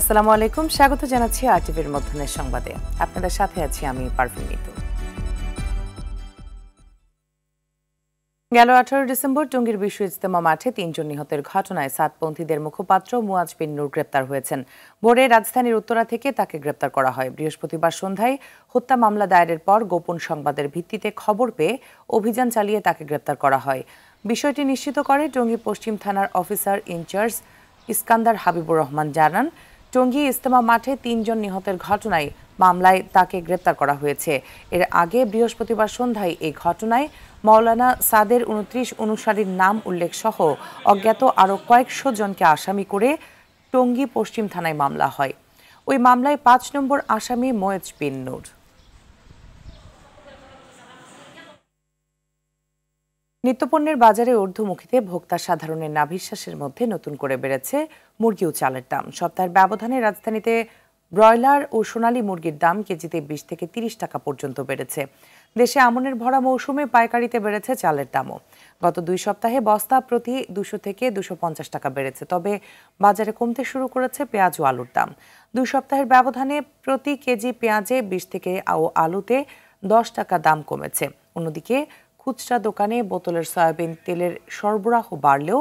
আসসালামু আলাইকুম, স্বাগত জানাচ্ছি আরটিভির মধ্যাহ্নের সংবাদে। আপনাদের সাথে আছি আমি পারভিন মিতু। গেল 18 ডিসেম্বর টঙ্গীর বিশ্ব ইজতেমা মাঠে 3 জন নিহতের ঘটনায় সাতপন্থীদের মুখপাত্র মুয়াজ বিন নূর গ্রেপ্তার হয়েছেন। ভোরে রাজধানীর উত্তরা থেকে তাকে গ্রেপ্তার করা হয়। বৃহস্পতিবার সন্ধ্যায় হত্যা মামলা দায়েরের পর গোপন সংবাদের ভিত্তিতে খবর পেয়ে অভিযান চালিয়ে তাকে গ্রেপ্তার করা হয়। বিষয়টি নিশ্চিত করে টঙ্গী পশ্চিম থানার অফিসার ইনচার্জ ইস্কান্দার হাবিবুর রহমান জানান, টঙ্গী ইজতেমা মাঠে 3 জন নিহতের ঘটনায় মামলায় তাকে গ্রেপ্তার করা হয়েছে। এর আগে বৃহস্পতিবার সন্ধ্যায় এই ঘটনায় মাওলানা সাদের 29 অনুসারীর নাম উল্লেখ সহ অজ্ঞাত আরও কয়েকশো জনকে আসামি করে টঙ্গী পশ্চিম থানায় মামলা হয়। ওই মামলায় 5 নম্বর আসামি মুয়াজ বিন নূর। নিত্যপণ্যের বাজারে ঊর্ধ্বমুখীতে ভোক্তা সাধারণের নাভিশ্বাসের মধ্যে নতুন করে বেড়েছে মুরগি ও চালের দাম। সপ্তাহের ব্যবধানে রাজধানীতে ব্রয়লার ও সোনালী মুরগির দাম কেজিতে 20 থেকে 30 টাকা পর্যন্ত বেড়েছে। দেশে আমনের ভরা মৌসুমে পাইকারিতে বেড়েছে চালের দামও। গত 2 সপ্তাহে বস্তা প্রতি 200 থেকে 250 টাকা বেড়েছে। তবে বাজারে কমতে শুরু করেছে পেঁয়াজ ও আলুর দাম। 2 সপ্তাহের ব্যবধানে প্রতি কেজি পেঁয়াজে 20 থেকে আলুতে 10 টাকা দাম কমেছে। অন্যদিকে খুচরা দোকানে বোতলের সয়াবিন তেলের সরবরাহ বাড়লেও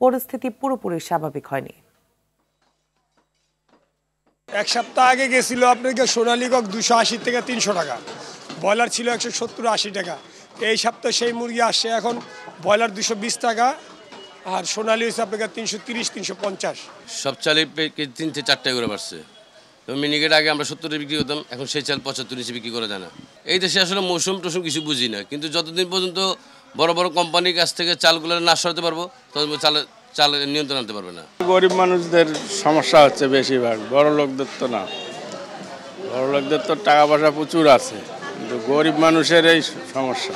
পরিস্থিতি পুরোপুরি স্বাভাবিক হয়নি। এক সপ্তাহ আগে গেছিল আপনাকে সোনালী কক 280 থেকে 300 টাকা, ব্রয়লার ছিল 170-80 টাকা। এই সপ্তাহে সেই মুরগি আসছে এখন ব্রয়লার 220 টাকা, আর সোনালী হচ্ছে আপনাকে 330-350। সব চালে 3-4 টাকা করে বাড়ছে। তো মিনিকেট আগে আমরা 70 বিক্রি করতাম, এখন সেই চাল 75 বিক্রি করা যায় না। এই দেশে আসলে মৌসুম টসুম কিছু বুঝি না, কিন্তু যতদিন পর্যন্ত বড় বড় কোম্পানির কাছ থেকে চালগুলো না সরাতে পারবো ততদিন চাল নিয়ন্ত্রণ আনতে পারবে না। গরিব মানুষদের সমস্যা হচ্ছে বেশিরভাগ, বড় লোকদের তো না। বড় লোকদের তো টাকা পয়সা প্রচুর আছে, কিন্তু গরিব মানুষের এই সমস্যা।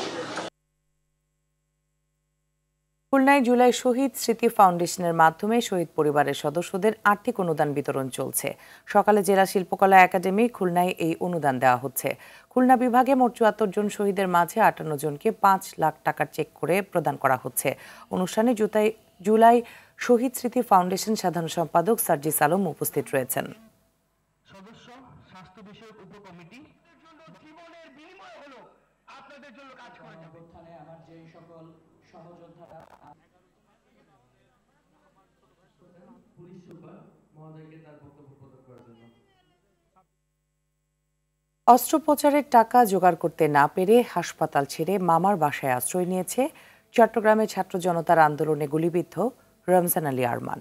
খুলনায় জুলাই শহীদ স্মৃতি ফাউন্ডেশনের মাধ্যমে শহীদ পরিবারের সদস্যদের আর্থিক অনুদান বিতরণ চলছে। সকালে জেলা শিল্পকলা একাডেমি খুলনায় এই অনুদান দেওয়া হচ্ছে। খুলনা বিভাগে মোট 74 জন শহীদের মাঝে 58 জনকে 5 লাখ টাকার চেক করে প্রদান করা হচ্ছে। অনুষ্ঠানে জুলাই শহীদ স্মৃতি ফাউন্ডেশন সাধারণ সম্পাদক সার্জিস আলম উপস্থিত রয়েছেন। অস্ত্রোপচারের টাকা জোগাড় করতে না পেরে হাসপাতাল ছেড়ে মামার বাসায় আশ্রয় নিয়েছে চট্টগ্রামের ছাত্র জনতার আন্দোলনে গুলিবিদ্ধ রমজান আলী আরমান।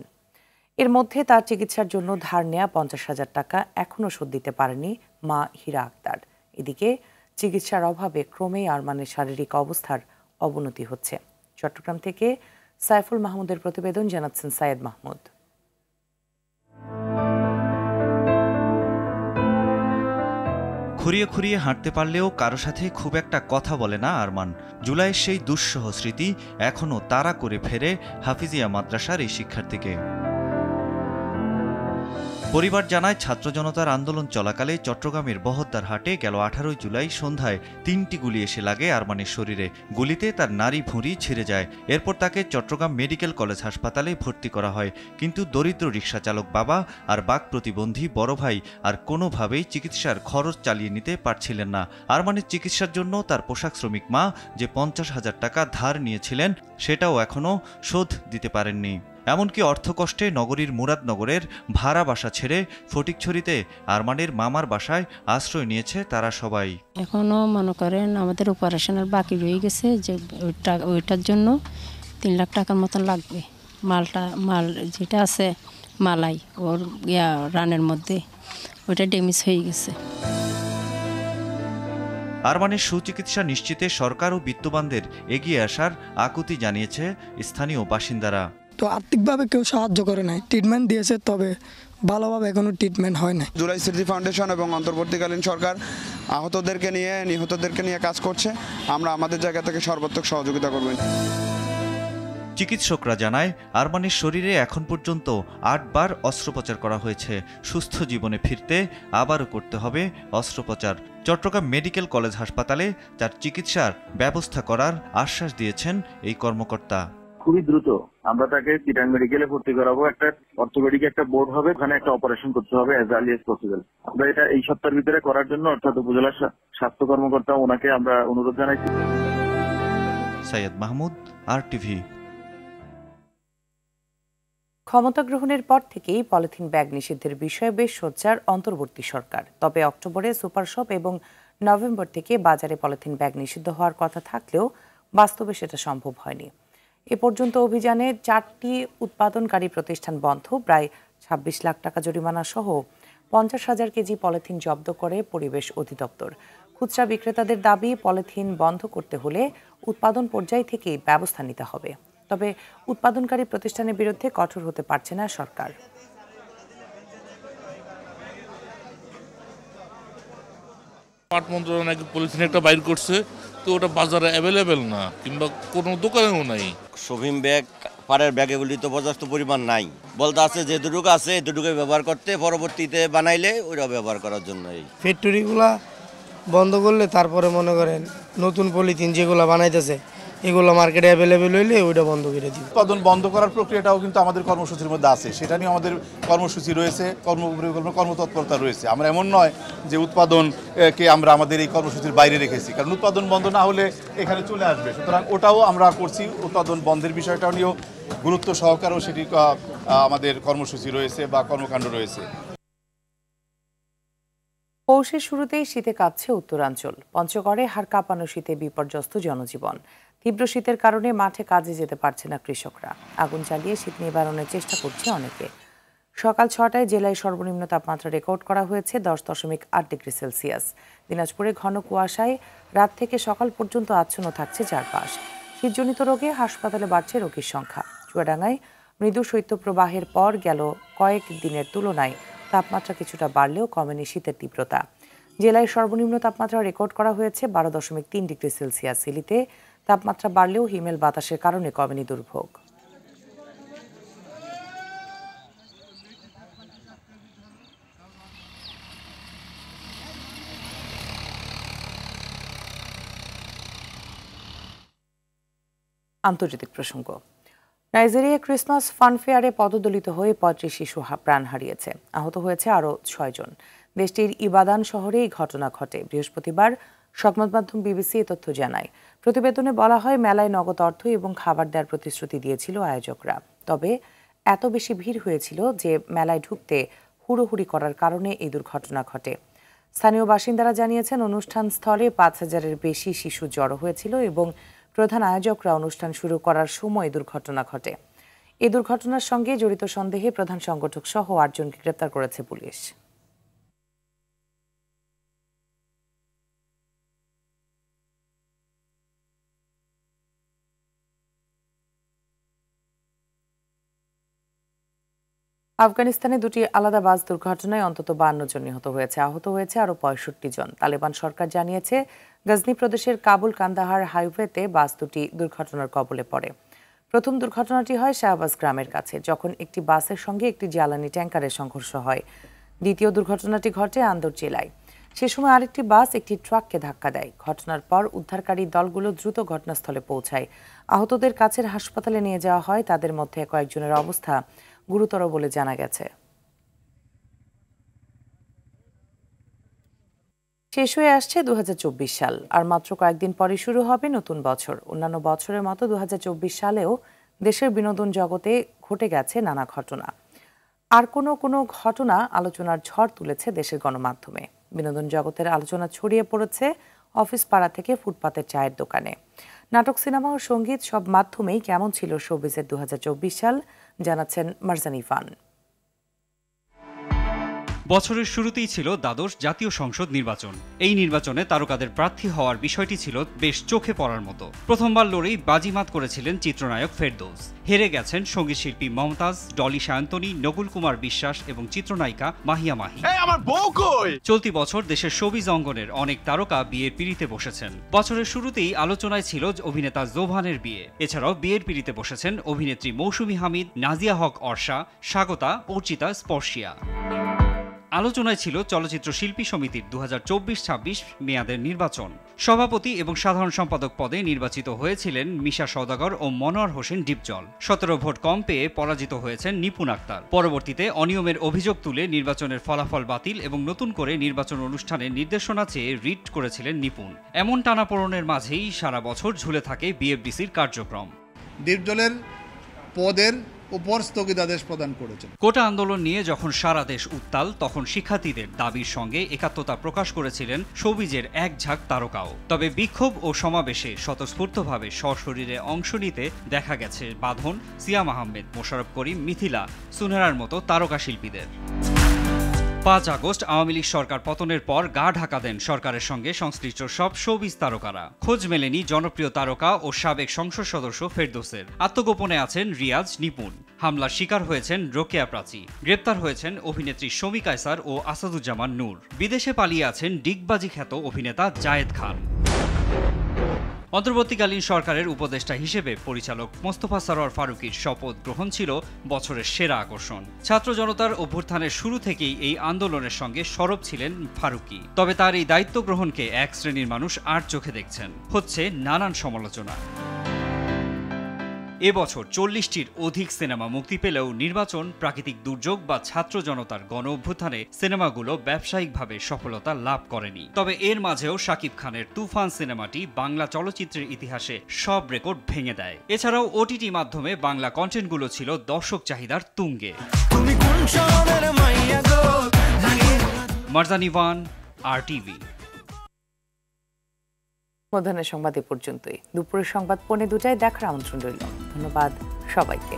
এর মধ্যে তার চিকিৎসার জন্য ধার নেয়া 50,000 টাকা এখনও শোধ দিতে পারেনি মা হীরা আক্তার। এদিকে চিকিৎসার অভাবে ক্রমেই আরমানের শারীরিক অবস্থার অবনতি হচ্ছে। চট্টগ্রাম থেকে সাইফুল মাহমুদের প্রতিবেদন, জানাচ্ছেন সায়েদ মাহমুদ। খুঁড়িয়ে খুঁড়িয়ে হাঁটতে পারলেও কারো সাথে খুব একটা কথা বলে না আরমান। জুলাইয়ের সেই দুঃসহ স্মৃতি এখনও তাড়া করে ফেরে হাফিজিয়া মাদ্রাসার এই শিক্ষার্থীকে। পরিবার জানায়, ছাত্র জনতার আন্দোলন চলাকালে চট্টগ্রামের বহদ্দার হাটে গেল 18 জুলাই সন্ধ্যায় 3টি গুলি এসে লাগে আরমানের শরীরে। গুলিতে তার নাড়ি ভুঁড়ি ছিঁড়ে যায়। এরপর তাকে চট্টগ্রাম মেডিকেল কলেজ হাসপাতালে ভর্তি করা হয়। কিন্তু দরিদ্র রিকশা চালক বাবা আর বাক প্রতিবন্ধী বড় ভাই আর কোনোভাবেই চিকিৎসার খরচ চালিয়ে নিতে পারছিলেন না। আরমানের চিকিৎসার জন্য তার পোশাক শ্রমিক মা যে 50,000 টাকা ধার নিয়েছিলেন সেটাও এখনও শোধ দিতে পারেননি। এমনকি অর্থকষ্টে নগরীর মুরাদনগরের ভাড়া বাসা ছেড়ে ফটিকছড়িতে আরমানের মামার বাসায় আশ্রয় নিয়েছে তারা সবাই। এখনও মনে করেন আমাদের অপারেশনের বাকি রয়ে গেছে, যে ওইটার জন্য 3 লাখ টাকার মতন লাগবে। মাল যেটা আছে মালাই ওর রানের মধ্যে ওইটা ড্যামেজ হয়ে গেছে। আরমানের সুচিকিৎসা নিশ্চিতে সরকার ও বিত্তবানদের এগিয়ে আসার আকুতি জানিয়েছে স্থানীয় বাসিন্দারা। তো আর্থিকভাবে কেউ সাহায্য করে নাই, ট্রিটমেন্ট দিয়েছে, তবে ভালোভাবে এখনো ট্রিটমেন্ট হয় না। জুলাই স্মৃতি ফাউন্ডেশন এবং অন্তর্বর্তীকালীন সরকার আহতদেরকে নিয়ে নিহতদেরকে নিয়ে কাজ করছে। আমরা আমাদের জায়গা থেকে সর্বাত্মক সহযোগিতা করব। চিকিৎসকরা জানায়, আরমানের শরীরে এখন পর্যন্ত 8 বার অস্ত্রোপচার করা হয়েছে। সুস্থ জীবনে ফিরতে আবারও করতে হবে অস্ত্রোপচার। চট্টগ্রাম মেডিকেল কলেজ হাসপাতালে তার চিকিৎসার ব্যবস্থা করার আশ্বাস দিয়েছেন এই কর্মকর্তা। খুবই দ্রুত আমরা তাকে চিটাং মেডিকেলে ভর্তি করাবো। একটা অর্থোপেডিক একটা বোর্ড হবে, ওখানে একটা অপারেশন করতে হবে অ্যাজ আর্লি এজ পসিবল। আমরা এটা এই সপ্তাহের ভিতরে করার জন্য অর্থাৎ উপজেলা স্বাস্থ্য কর্মকর্তা ওনাকে আমরা অনুরোধ জানাইছি। সৈয়দ মাহমুদ, RTV। ক্ষমতা গ্রহণের পর থেকেই পলিথিন ব্যাগ নিষিদ্ধের বিষয়ে বেশ সোচ্চার অন্তর্বর্তী সরকার। তবে অক্টোবরে সুপার শপ এবং নভেম্বর থেকে বাজারে পলিথিন ব্যাগ নিষিদ্ধ হওয়ার কথা থাকলেও বাস্তবে সেটা সম্ভব হয়নি। এ পর্যন্ত অভিযানে 4টি উৎপাদনকারী প্রতিষ্ঠান বন্ধ, প্রায় 26 লাখ টাকা জরিমানা সহ 50,000 কেজি পলিথিন জব্দ করে পরিবেশ অধিদপ্তর। খুচরা বিক্রেতাদের দাবি, পলিথিন বন্ধ করতে হলে উৎপাদন পর্যায় থেকেই ব্যবস্থা নিতে হবে। তবে উৎপাদনকারী প্রতিষ্ঠানের বিরুদ্ধে কঠোর হতে পারছে না সরকার। পাট মন্ত্রণালয় পলিথিন একটা বাইর করছে, তো ওটা বাজারে অ্যাভেলেবেল না, কিংবা কোনো দোকানেও নাই। শোভিং ব্যাগ, পাড়ের ব্যাগ এগুলি তো পর্যাপ্ত পরিমাণ নাই। বলতে আছে যে দুটুকু আছে দুটুকু ব্যবহার করতে, পরবর্তীতে বানাইলে ওইটা ব্যবহার করার জন্য। এই ফ্যাক্টরিগুলা বন্ধ করলে তারপরে মনে করেন নতুন পলিথিন যেগুলো বানাইতেছে এগুলো মার্কেটে অ্যাভেলেবেল হইলে ওইটা বন্ধ করে দিব। উৎপাদন বন্ধ করার প্রক্রিয়াটাও কিন্তু আমাদের কর্মসূচির মধ্যে আছে, সেটা নিয়ে আমাদের কর্মসূচি রয়েছে, কর্মতৎপরতা রয়েছে। আমরা এমন নয় যে উৎপাদনকে আমরা আমাদের এই কর্মসূচির বাইরে রেখেছি, কারণ উৎপাদন বন্ধ না হলে এখানে চলে আসবে। সুতরাং ওটাও আমরা করছি, উৎপাদন বন্ধের বিষয়টা নিয়েও গুরুত্ব সহকারেও সেটি আমাদের কর্মসূচি রয়েছে বা কর্মকাণ্ড রয়েছে। পৌষের শুরুতেই শীতে কাঁপছে উত্তরাঞ্চল। পঞ্চগড়ে হাড় কাঁপানো শীতে বিপর্যস্ত জনজীবন। তীব্র শীতের কারণে মাঠে কাজে যেতে পারছে না কৃষকরা। আগুন জ্বালিয়ে শীত নিবারণের চেষ্টা করছে অনেকে। সকাল 6টায় জেলায় সর্বনিম্ন তাপমাত্রা রেকর্ড করা হয়েছে 10.8 ডিগ্রি সেলসিয়াস। দিনাজপুরে ঘন কুয়াশায় রাত থেকে সকাল পর্যন্ত আচ্ছন্ন থাকছে চারপাশ। শীতজনিত রোগে হাসপাতালে বাড়ছে রোগীর সংখ্যা। চুয়াডাঙ্গায় মৃদু শৈত্যপ্রবাহের পর গেল কয়েক দিনের তুলনায় তাপমাত্রা কিছুটা বাড়লেও কমেনি শীতের তীব্রতা। জেলায় সর্বনিম্ন তাপমাত্রা রেকর্ড করা হয়েছে 12.3 ডিগ্রি সেলসিয়াস। সিলিতে তাপমাত্রা বাড়লেও হিমেল বাতাসের কারণে কমেনি দুর্ভোগ। আন্তর্জাতিক প্রসঙ্গ। নাইজেরিয়া ক্রিসমাস ফানফেয়ারে পদদলিত হয়ে 35 শিশু প্রাণ হারিয়েছে, আহত হয়েছে আরও 6 জন। দেশটির ইবাদান শহরে এই ঘটনা ঘটে। বৃহস্পতিবার সংবাদ মাধ্যম বিবিসি এ তথ্য জানায়। প্রতিবেদনে বলা হয়, মেলায় নগদ অর্থ এবং খাবার দেওয়ার প্রতিশ্রুতি দিয়েছিল আয়োজকরা। তবে এত বেশি ভিড় হয়েছিল যে মেলায় ঢুকতে হুড়োহুড়ি করার কারণে এই দুর্ঘটনা ঘটে। স্থানীয় বাসিন্দারা জানিয়েছেন, অনুষ্ঠান স্থলে 5,000-এর বেশি শিশু জড়ো হয়েছিল এবং প্রধান আয়োজকরা অনুষ্ঠান শুরু করার সময় দুর্ঘটনা ঘটে। এই দুর্ঘটনার সঙ্গে জড়িত সন্দেহে প্রধান সংগঠক সহ 8 জনকে গ্রেপ্তার করেছে পুলিশ। আফগানিস্তানে 2টি আলাদা বাস দুর্ঘটনায় অন্তত 52 জন নিহত হয়েছে, আহত হয়েছে আরও 65 জন। তালেবান সরকার জানিয়েছে, গজনি প্রদেশের কাবুল কান্দাহার হাইওয়েতে বাস দুটি দুর্ঘটনার কবলে পড়ে। প্রথম দুর্ঘটনাটি হয় শাহবাজ গ্রামের কাছে, যখন একটি বাসের সঙ্গে একটি জ্বালানি ট্যাঙ্কারের সংঘর্ষ হয়। দ্বিতীয় দুর্ঘটনাটি ঘটে আন্দর জেলায়। সে সময় আরেকটি বাস একটি ট্রাককে ধাক্কা দেয়। ঘটনার পর উদ্ধারকারী দলগুলো দ্রুত ঘটনাস্থলে পৌঁছায়। আহতদের কাছের হাসপাতালে নিয়ে যাওয়া হয়। তাদের মধ্যে কয়েকজনের অবস্থা গুরুতর বলে জানা গেছে। শেষ হয়ে আসছে 2024 সাল, আর মাত্র কয়েকদিন পরে শুরু হবে নতুন বছর। অন্যান্য বছরের মতো 2024 সালেও দেশের বিনোদন জগতে ঘটে গেছে নানা ঘটনা। আর কোনো ঘটনা আলোচনার ঝড় তুলেছে দেশের গণমাধ্যমে। বিনোদন জগতের আলোচনা ছড়িয়ে পড়েছে অফিস পাড়া থেকে ফুটপাতের চায়ের দোকানে। নাটক, সিনেমা ও সঙ্গীত সব মাধ্যমেই কেমন ছিল শোবিজের 2024 সাল, জানাচ্ছেন মারজানি ফান। বছরের শুরুতেই ছিল দ্বাদশ জাতীয় সংসদ নির্বাচন। এই নির্বাচনে তারকাদের প্রার্থী হওয়ার বিষয়টি ছিল বেশ চোখে পড়ার মতো। প্রথমবার লড়েই বাজিমাত করেছিলেন চিত্রনায়ক ফেরদৌস। হেরে গেছেন সঙ্গীত শিল্পী মমতাজ, ডলি সায়ন্তনী, নকুল কুমার বিশ্বাস এবং চিত্রনায়িকা মাহিয়া মাহি। চলতি বছর দেশের শোবিজ অঙ্গনের অনেক তারকা বিয়ের পিঁড়িতে বসেছেন। বছরের শুরুতেই আলোচনায় ছিল অভিনেতা জোভানের বিয়ে। এছাড়াও বিয়ের পিঁড়িতে বসেছেন অভিনেত্রী মৌসুমী হামিদ, নাজিয়া হক অর্ষা, স্বাগতা, অর্চিতা, স্পর্শিয়া। আলোচনায় ছিল চলচ্চিত্র শিল্পী সমিতির 2024-26 মেয়াদের নির্বাচন। সভাপতি এবং সাধারণ সম্পাদক পদে নির্বাচিত হয়েছিলেন মিশা সওদাগর ও মনোয়ার হোসেন ডিপজল। 17 ভোট কম পেয়ে পরাজিত হয়েছেন নিপুণ আক্তার। পরবর্তীতে অনিয়মের অভিযোগ তুলে নির্বাচনের ফলাফল বাতিল এবং নতুন করে নির্বাচন অনুষ্ঠানের নির্দেশনা চেয়ে রিট করেছিলেন নিপুণ। এমন টানাপোড়েনের মাঝেই সারা বছর ঝুলে থাকে বিএফডিসির কার্যক্রম। ডিপজলের পদের উপর স্থগিতাদেশ প্রদান করেছেন। কোটা আন্দোলন নিয়ে যখন সারা দেশ উত্তাল, তখন শিক্ষার্থীদের দাবির সঙ্গে একাত্মতা প্রকাশ করেছিলেন শোবিজের এক ঝাঁক তারকাও। তবে বিক্ষোভ ও সমাবেশে স্বতঃস্ফূর্তভাবে সশরীরে অংশ নিতে দেখা গেছে বাঁধন, সিয়াম আহমেদ, মোশাররফ করিম, মিথিলা, সুনেরার মতো তারকা শিল্পীদের। 5 আগস্ট আওয়ামী লীগ সরকার পতনের পর গা ঢাকা দেন সরকারের সঙ্গে সংশ্লিষ্ট সব শোবিজ তারকারা। খোঁজ মেলেনি জনপ্রিয় তারকা ও সাবেক সংসদ সদস্য ফেরদৌসের। আত্মগোপনে আছেন রিয়াজ, নিপুণ। হামলার শিকার হয়েছেন রোকেয়া প্রাচী। গ্রেপ্তার হয়েছেন অভিনেত্রী শমী কায়সার ও আসাদুজ্জামান নূর। বিদেশে পালিয়ে আছেন ডিগবাজি খ্যাত অভিনেতা জায়েদ খান। অন্তর্বর্তীকালীন সরকারের উপদেষ্টা হিসেবে পরিচালক মোস্তফা সরোয়ার ফারুকীর শপথ গ্রহণ ছিল বছরের সেরা আকর্ষণ। ছাত্র জনতার অভ্যুত্থানের শুরু থেকেই এই আন্দোলনের সঙ্গে সরব ছিলেন ফারুকী। তবে তার এই দায়িত্ব গ্রহণকে এক শ্রেণীর মানুষ আর চোখে দেখছেন। হচ্ছে নানান সমালোচনা। এবছর 40টির অধিক সিনেমা মুক্তি পেলেও নির্বাচন, প্রাকৃতিক দুর্যোগ বা ছাত্র জনতার গণ অভ্যুত্থানে সিনেমাগুলো ব্যবসায়িকভাবে সফলতা লাভ করেনি। তবে এর মাঝেও শাকিব খানের তুফান সিনেমাটি বাংলা চলচ্চিত্রের ইতিহাসে সব রেকর্ড ভেঙে দেয়। এছাড়াও ওটিটি মাধ্যমে বাংলা কন্টেন্টগুলো ছিল দর্শক চাহিদার তুঙ্গে। Marjan Ivan, RTV। মধ্যাহ্নের সংবাদ এ পর্যন্তই। দুপুরের সংবাদ 2:45 দেখার আমন্ত্রণ রইল। ধন্যবাদ সবাইকে।